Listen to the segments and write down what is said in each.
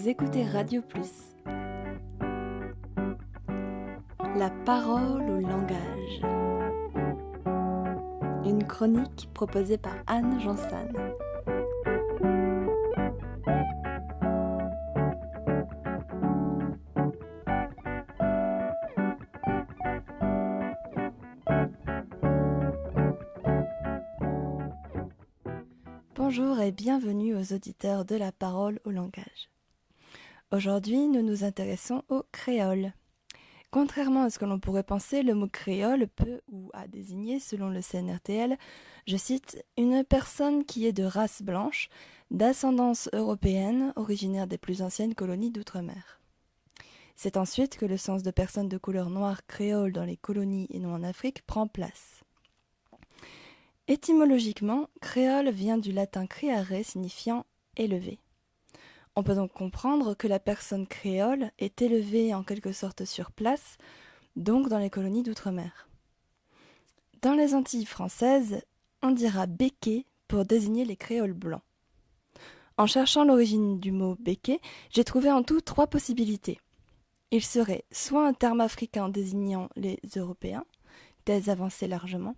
Vous écoutez Radio Plus. La parole au langage. Une chronique proposée par Anne Jansan. Bonjour et bienvenue aux auditeurs de la parole au langage. Aujourd'hui, nous nous intéressons au créole. Contrairement à ce que l'on pourrait penser, le mot créole peut ou a désigné, selon le CNRTL, je cite, « une personne qui est de race blanche, d'ascendance européenne, originaire des plus anciennes colonies d'outre-mer ». C'est ensuite que le sens de personne de couleur noire créole dans les colonies et non en Afrique prend place. Étymologiquement, créole vient du latin creare signifiant élevé. On peut donc comprendre que la personne créole est élevée en quelque sorte sur place, donc dans les colonies d'outre-mer. Dans les Antilles françaises, on dira béké pour désigner les créoles blancs. En cherchant l'origine du mot béké, j'ai trouvé en tout 3 possibilités. Il serait soit un terme africain désignant les Européens, thèse avancée largement,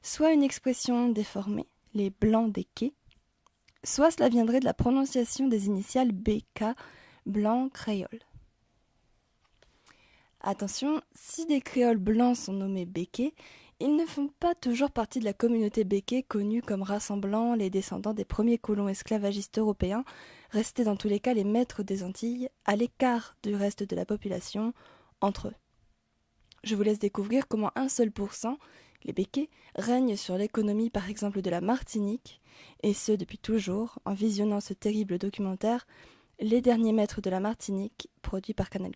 soit une expression déformée, les blancs des quais, soit cela viendrait de la prononciation des initiales BK, blanc créole. Attention, si des créoles blancs sont nommés békés, ils ne font pas toujours partie de la communauté béké connue comme rassemblant les descendants des premiers colons esclavagistes européens, restés dans tous les cas les maîtres des Antilles, à l'écart du reste de la population, entre eux. Je vous laisse découvrir comment 1 seul %, les békés, règnent sur l'économie par exemple de la Martinique, et ce depuis toujours, en visionnant ce terrible documentaire « Les derniers maîtres de la Martinique » produit par Canal+.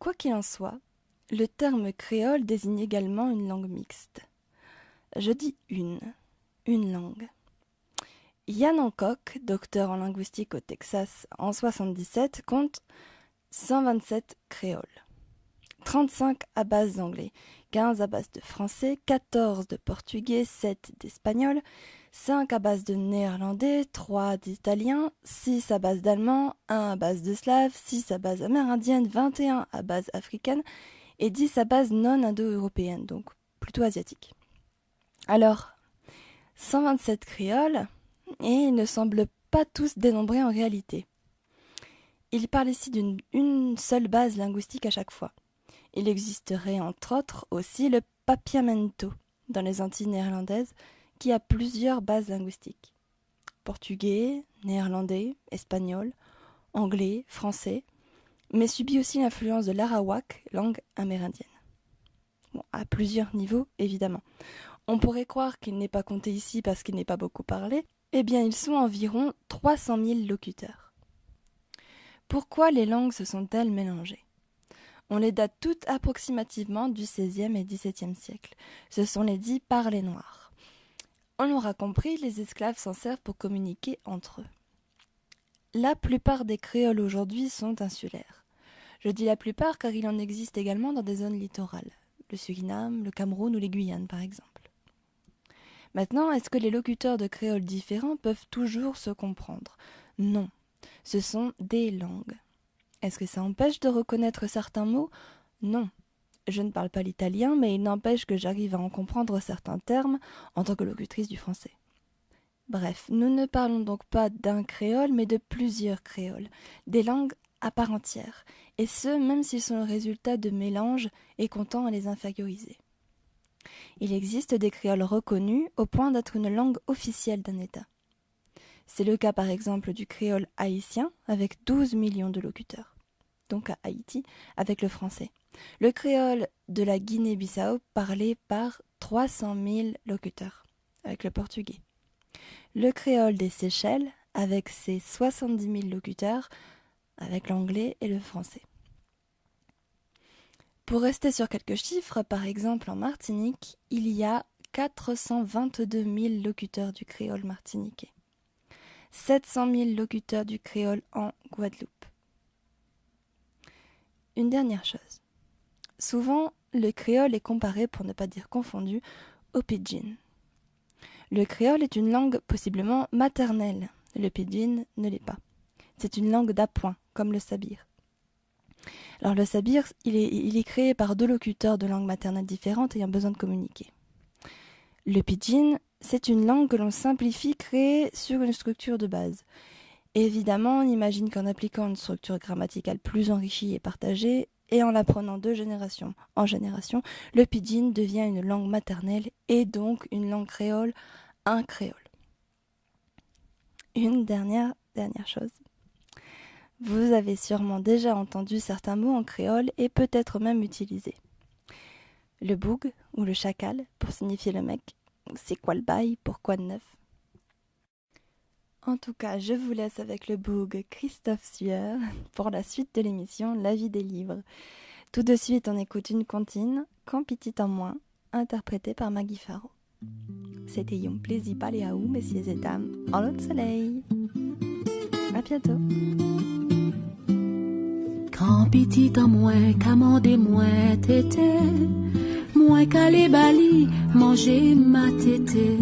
Quoi qu'il en soit, le terme créole désigne également une langue mixte. Je dis une langue. Ian Hancock, docteur en linguistique au Texas en 1977, compte 127 créoles. 35 à base d'anglais, 15 à base de français, 14 de portugais, 7 d'espagnol, 5 à base de néerlandais, 3 d'italien, 6 à base d'allemand, 1 à base de slave, 6 à base amérindienne, 21 à base africaine et 10 à base non indo-européenne, donc plutôt asiatique. Alors, 127 créoles, et ils ne semblent pas tous dénombrés en réalité. Il parle ici d'une seule base linguistique à chaque fois. Il existerait entre autres aussi le papiamento dans les Antilles néerlandaises qui a plusieurs bases linguistiques. Portugais, néerlandais, espagnol, anglais, français, mais subit aussi l'influence de l'arawak, langue amérindienne. Bon, à plusieurs niveaux évidemment. On pourrait croire qu'il n'est pas compté ici parce qu'il n'est pas beaucoup parlé, eh bien ils sont environ 300 000 locuteurs. Pourquoi les langues se sont-elles mélangées ? On les date toutes approximativement du XVIe et XVIIe siècle. Ce sont les dits parlers noirs. On l'aura compris, les esclaves s'en servent pour communiquer entre eux. La plupart des créoles aujourd'hui sont insulaires. Je dis la plupart car il en existe également dans des zones littorales, le Suriname, le Cameroun ou les Guyanes par exemple. Maintenant, est-ce que les locuteurs de créoles différents peuvent toujours se comprendre ? Non, ce sont des langues. Est-ce que ça empêche de reconnaître certains mots ? Non. Je ne parle pas l'italien, mais il n'empêche que j'arrive à en comprendre certains termes en tant que locutrice du français. Bref, nous ne parlons donc pas d'un créole, mais de plusieurs créoles, des langues à part entière, et ce, même s'ils sont le résultat de mélanges et qu'on tend à les inférioriser. Il existe des créoles reconnus au point d'être une langue officielle d'un État. C'est le cas par exemple du créole haïtien avec 12 millions de locuteurs, donc à Haïti avec le français. Le créole de la Guinée-Bissau parlé par 300 000 locuteurs avec le portugais. Le créole des Seychelles avec ses 70 000 locuteurs avec l'anglais et le français. Pour rester sur quelques chiffres, par exemple en Martinique, il y a 422 000 locuteurs du créole martiniquais. 700 000 locuteurs du créole en Guadeloupe. Une dernière chose. Souvent, le créole est comparé, pour ne pas dire confondu, au pidgin. Le créole est une langue possiblement maternelle, Le pidgin ne l'est pas. C'est une langue d'appoint, comme le sabir. Alors le sabir, il est créé par deux locuteurs de langues maternelles différentes ayant besoin de communiquer. Le pidgin, c'est une langue que l'on simplifie, créée sur une structure de base. Évidemment, on imagine qu'en appliquant une structure grammaticale plus enrichie et partagée, et en l'apprenant de génération en génération, le pidgin devient une langue maternelle et donc une langue créole, un créole. Une dernière chose. Vous avez sûrement déjà entendu certains mots en créole et peut-être même utilisés. Le boug ou le chacal pour signifier le mec. C'est quoi le bail? Pourquoi de neuf? En tout cas, je vous laisse avec le boug Christophe Sueur pour la suite de l'émission La vie des livres. Tout de suite, on écoute une comptine, Quand petit en moins, interprétée par Maggie Faro. C'était un plaisir parler à vous, messieurs et dames, en l'autre soleil. À bientôt. Quand petit en moins, commandez moins tété, moins qu'à les bali, manger ma tété.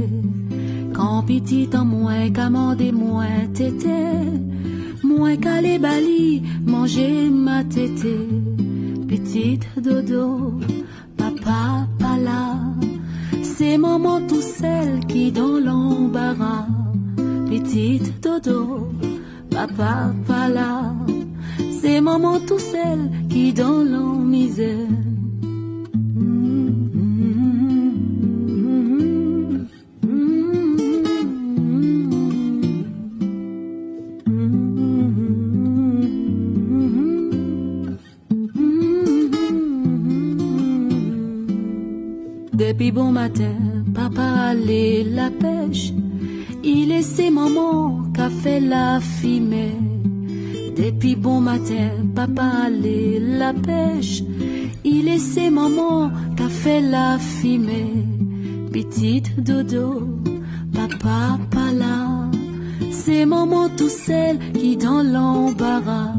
Quand petit en moins, commandez moins tété, moins qu'à les bali, manger ma tété. Petite dodo, papa pas là, c'est maman tout seul qui dans l'embarras. Petite dodo, papa pas là, c'est maman tout seul qui dans la misère. Depuis bon matin, papa allait la pêche, il laissait maman qu'a fait la fumée. Depuis bon matin, papa allait la pêche, il laissait maman qu'a fait la fumée. Petite dodo, papa pas là, c'est maman tout seul qui dans l'embarras.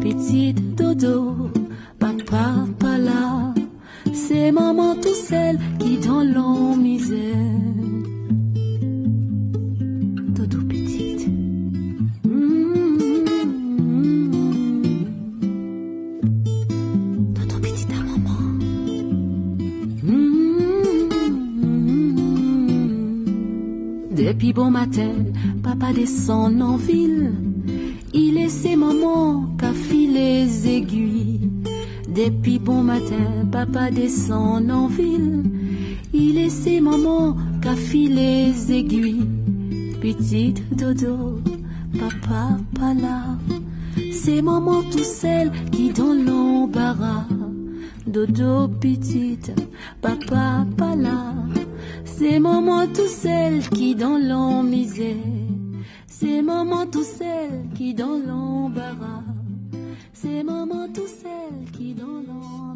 Petite dodo, papa pas là, c'est maman tout seul qui dans la misère. Dodo petite. Dodo petite à maman. Depuis bon matin, papa descend en ville, il laissait maman qu'a filer les aiguilles. Depuis bon matin, papa descend en ville, il laissait maman qu'a filer les aiguilles. Petite dodo, papa pas là, c'est maman tout seul qui dans l'embarras. Dodo petite, papa pas là, c'est maman tout seul qui dans la misère. C'est maman tout seul qui dans l'embarras. C'est maman tout seul qui dans l'ombre.